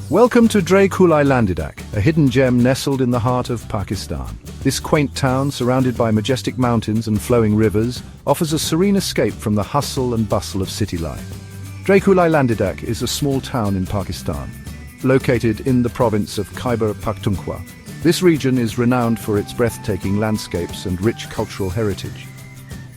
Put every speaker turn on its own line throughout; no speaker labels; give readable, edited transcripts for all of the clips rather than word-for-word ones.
Welcome to Dray Khulai Landidak, a hidden gem nestled in the heart of Pakistan. This quaint town, surrounded by majestic mountains and flowing rivers, offers a serene escape from the hustle and bustle of city life. Dray Khulai Landidak is a small town in Pakistan, located in the province of Khyber Pakhtunkhwa. This region is renowned for its breathtaking landscapes and rich cultural heritage.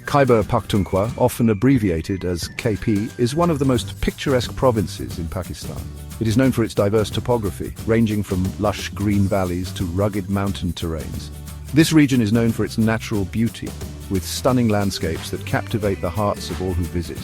Khyber Pakhtunkhwa, often abbreviated as KP, is one of the most picturesque provinces in Pakistan. It is known for its diverse topography, ranging from lush green valleys to rugged mountain terrains. This region is known for its natural beauty, with stunning landscapes that captivate the hearts of all who visit.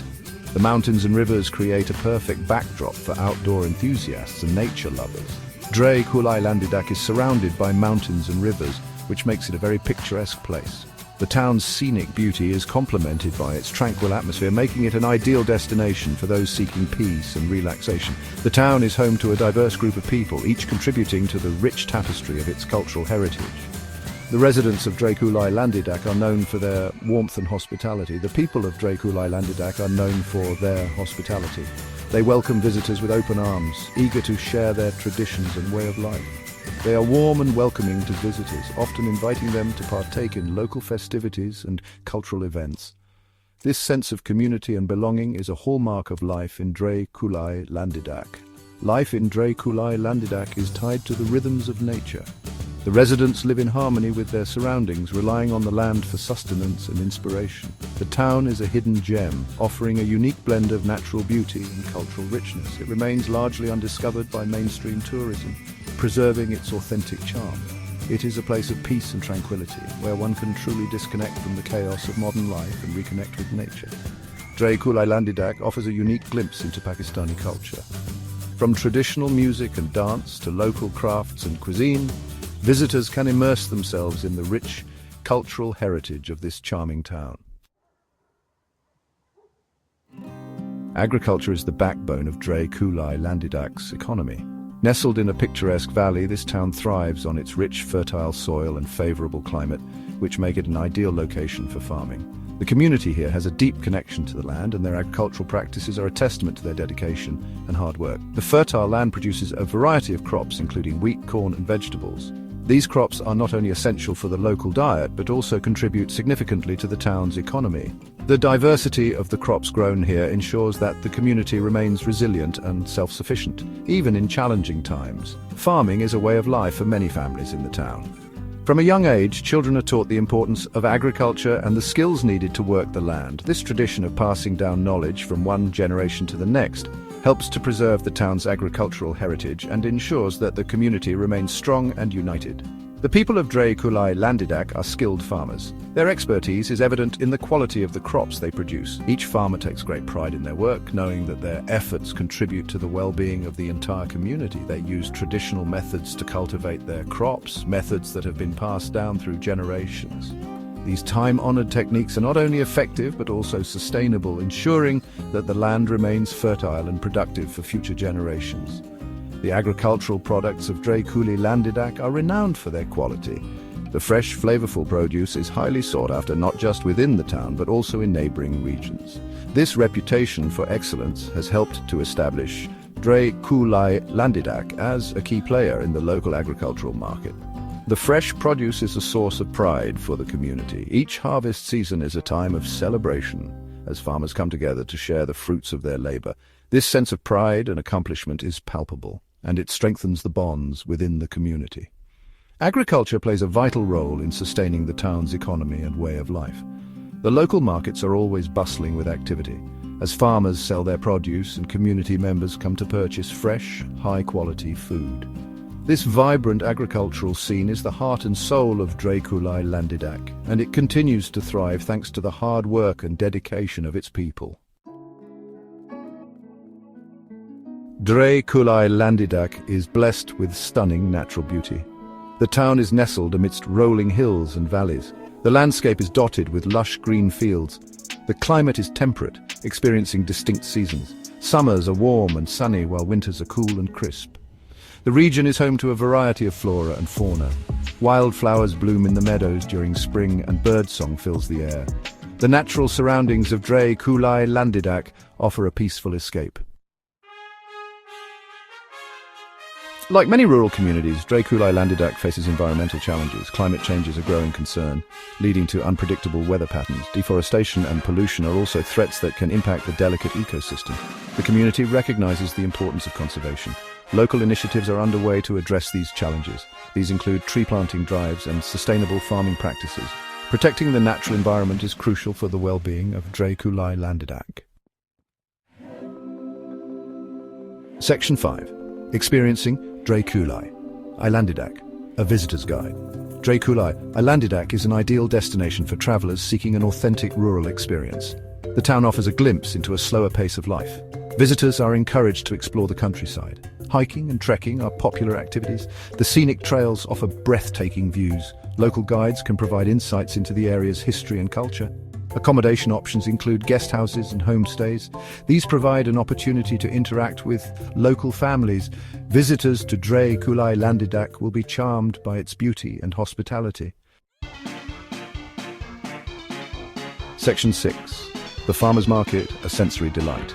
The mountains and rivers create a perfect backdrop for outdoor enthusiasts and nature lovers. Dray Khulai Landidak is surrounded by mountains and rivers, which makes it a very picturesque place. The town's scenic beauty is complemented by its tranquil atmosphere, making it an ideal destination for those seeking peace and relaxation. The town is home to a diverse group of people, each contributing to the rich tapestry of its cultural heritage. The residents of Dray Khulai Landidak are known for their warmth and hospitality. The people of Dray Khulai Landidak are known for their hospitality. They welcome visitors with open arms, eager to share their traditions and way of life. They are warm and welcoming to visitors, often inviting them to partake in local festivities and cultural events. This sense of community and belonging is a hallmark of life in Dray Khulai Landidak. Life in Dray Khulai Landidak is tied to the rhythms of nature. The residents live in harmony with their surroundings, relying on the land for sustenance and inspiration. The town is a hidden gem, offering a unique blend of natural beauty and cultural richness. It remains largely undiscovered by mainstream tourism, preserving its authentic charm. It is a place of peace and tranquility, where one can truly disconnect from the chaos of modern life and reconnect with nature. Dray Khulai Landidak offers a unique glimpse into Pakistani culture. From traditional music and dance to local crafts and cuisine, visitors can immerse themselves in the rich cultural heritage of this charming town. Agriculture is the backbone of Dray Khulai Landidak's economy. Nestled in a picturesque valley, this town thrives on its rich, fertile soil and favorable climate, which make it an ideal location for farming. The community here has a deep connection to the land, and their agricultural practices are a testament to their dedication and hard work. The fertile land produces a variety of crops, including wheat, corn, and vegetables. These crops are not only essential for the local diet, but also contribute significantly to the town's economy. The diversity of the crops grown here ensures that the community remains resilient and self-sufficient, even in challenging times. Farming is a way of life for many families in the town. From a young age, children are taught the importance of agriculture and the skills needed to work the land. This tradition of passing down knowledge from one generation to the next helps to preserve the town's agricultural heritage and ensures that the community remains strong and united. The people of Dray Khulai Landidak are skilled farmers. Their expertise is evident in the quality of the crops they produce. Each farmer takes great pride in their work, knowing that their efforts contribute to the well-being of the entire community. They use traditional methods to cultivate their crops, methods that have been passed down through generations. These time-honored techniques are not only effective but also sustainable, ensuring that the land remains fertile and productive for future generations. The agricultural products of Dray Khulai Landidak are renowned for their quality. The fresh, flavorful produce is highly sought after not just within the town but also in neighboring regions. This reputation for excellence has helped to establish Dray Khulai Landidak as a key player in the local agricultural market. The fresh produce is a source of pride for the community. Each harvest season is a time of celebration as farmers come together to share the fruits of their labor. This sense of pride and accomplishment is palpable, and it strengthens the bonds within the community. Agriculture plays a vital role in sustaining the town's economy and way of life. The local markets are always bustling with activity, as farmers sell their produce and community members come to purchase fresh, high-quality food. This vibrant agricultural scene is the heart and soul of Dray Khulai Landidak, and it continues to thrive thanks to the hard work and dedication of its people. Dray Khulai Landidak is blessed with stunning natural beauty. The town is nestled amidst rolling hills and valleys. The landscape is dotted with lush green fields. The climate is temperate, experiencing distinct seasons. Summers are warm and sunny, while winters are cool and crisp. The region is home to a variety of flora and fauna. Wildflowers bloom in the meadows during spring, and birdsong fills the air. The natural surroundings of Dray Khulai Landidak offer a peaceful escape. Like many rural communities, Dray Khulai Landidak faces environmental challenges. Climate change is a growing concern, leading to unpredictable weather patterns. Deforestation and pollution are also threats that can impact the delicate ecosystem. The community recognizes the importance of conservation. Local initiatives are underway to address these challenges. These include tree planting drives and sustainable farming practices. Protecting the natural environment is crucial for the well-being of Dray Khulai Landidak. Section 5. Experiencing Dray Khulai Landidak, a visitor's guide. Dray Khulai Landidak is an ideal destination for travelers seeking an authentic rural experience. The town offers a glimpse into a slower pace of life. Visitors are encouraged to explore the countryside. Hiking and trekking are popular activities. The scenic trails offer breathtaking views. Local guides can provide insights into the area's history and culture. Accommodation options include guest houses and homestays. These provide an opportunity to interact with local families. Visitors to Dray Khulai Landidak will be charmed by its beauty and hospitality. Section 6. The Farmers Market, a sensory delight.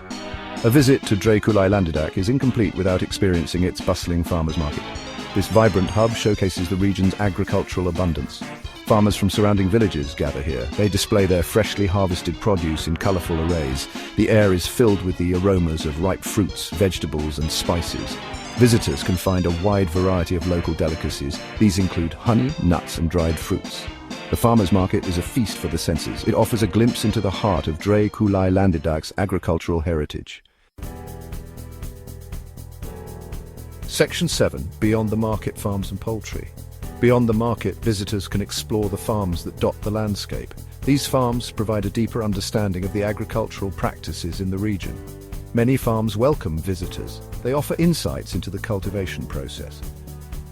A visit to Dray Khulai Landidak is incomplete without experiencing its bustling farmers market. This vibrant hub showcases the region's agricultural abundance. Farmers from surrounding villages gather here. They display their freshly harvested produce in colorful arrays. The air is filled with the aromas of ripe fruits, vegetables, and spices. Visitors can find a wide variety of local delicacies. These include honey, nuts, and dried fruits. The farmers market is a feast for the senses. It offers a glimpse into the heart of Dray Khulai Landidak's agricultural heritage. Section 7. Beyond the Market, Farms and Poultry. Beyond the market, visitors can explore the farms that dot the landscape. These farms provide a deeper understanding of the agricultural practices in the region. Many farms welcome visitors. They offer insights into the cultivation process.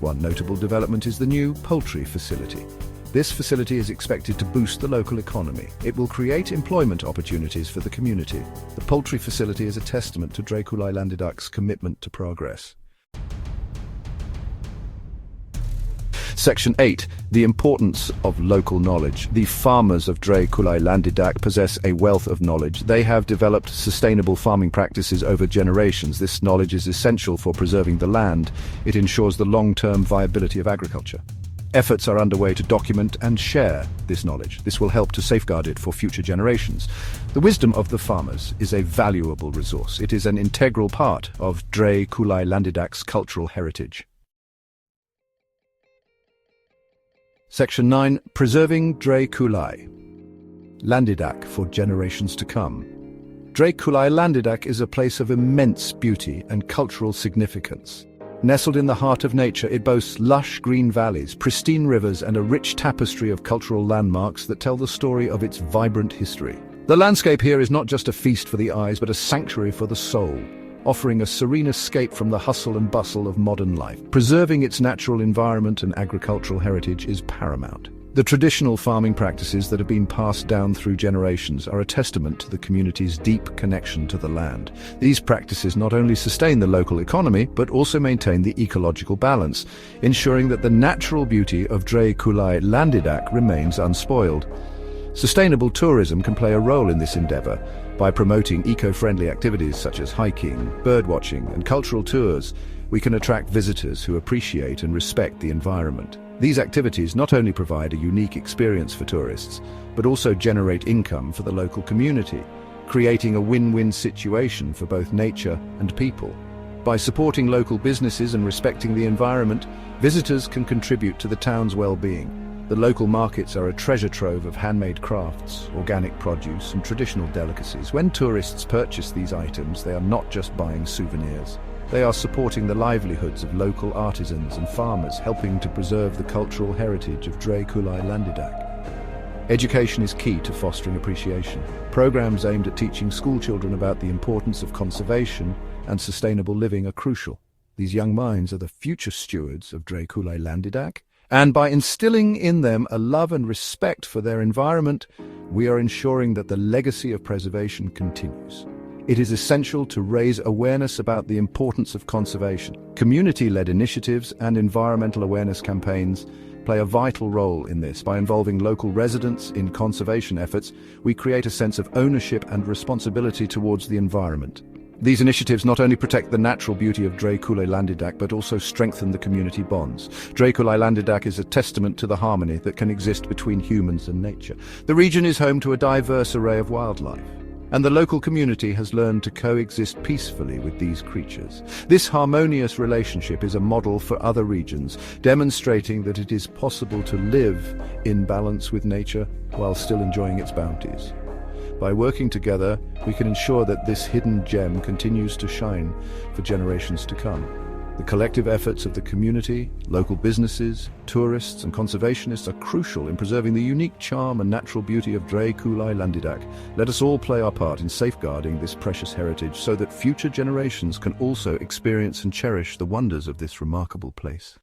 One notable development is the new poultry facility. This facility is expected to boost the local economy. It will create employment opportunities for the community. The poultry facility is a testament to Dray Khulai Landidak's commitment to progress. Section 8. The importance of local knowledge. The farmers of Dray Khulai Landidak possess a wealth of knowledge. They have developed sustainable farming practices over generations. This knowledge is essential for preserving the land. It ensures the long-term viability of agriculture. Efforts are underway to document and share this knowledge. This will help to safeguard it for future generations. The wisdom of the farmers is a valuable resource. It is an integral part of Dray Khulai Landidak's cultural heritage. Section 9. Preserving Dray Khulai Landidak for generations to come. Dray Khulai Landidak is a place of immense beauty and cultural significance. Nestled in the heart of nature, it boasts lush green valleys, pristine rivers, and a rich tapestry of cultural landmarks that tell the story of its vibrant history. The landscape here is not just a feast for the eyes, but a sanctuary for the soul, offering a serene escape from the hustle and bustle of modern life. Preserving its natural environment and agricultural heritage is paramount. The traditional farming practices that have been passed down through generations are a testament to the community's deep connection to the land. These practices not only sustain the local economy, but also maintain the ecological balance, ensuring that the natural beauty of Dray Khulai Landidak remains unspoiled. Sustainable tourism can play a role in this endeavor. By promoting eco-friendly activities such as hiking, birdwatching, and cultural tours, we can attract visitors who appreciate and respect the environment. These activities not only provide a unique experience for tourists, but also generate income for the local community, creating a win-win situation for both nature and people. By supporting local businesses and respecting the environment, visitors can contribute to the town's well-being. The local markets are a treasure trove of handmade crafts, organic produce, and traditional delicacies. When tourists purchase these items, they are not just buying souvenirs. They are supporting the livelihoods of local artisans and farmers, helping to preserve the cultural heritage of Dray Khulai Landidak. Education is key to fostering appreciation. Programs aimed at teaching schoolchildren about the importance of conservation and sustainable living are crucial. These young minds are the future stewards of Dray Khulai Landidak, and by instilling in them a love and respect for their environment, we are ensuring that the legacy of preservation continues. It is essential to raise awareness about the importance of conservation. Community-led initiatives and environmental awareness campaigns play a vital role in this. By involving local residents in conservation efforts, we create a sense of ownership and responsibility towards the environment. These initiatives not only protect the natural beauty of Dray Khulai Landidak but also strengthen the community bonds. Dray Khulai Landidak is a testament to the harmony that can exist between humans and nature. The region is home to a diverse array of wildlife, and the local community has learned to coexist peacefully with these creatures. This harmonious relationship is a model for other regions, demonstrating that it is possible to live in balance with nature while still enjoying its bounties. By working together, we can ensure that this hidden gem continues to shine for generations to come. The collective efforts of the community, local businesses, tourists and conservationists are crucial in preserving the unique charm and natural beauty of Dray Khulai Landidak. Let us all play our part in safeguarding this precious heritage so that future generations can also experience and cherish the wonders of this remarkable place.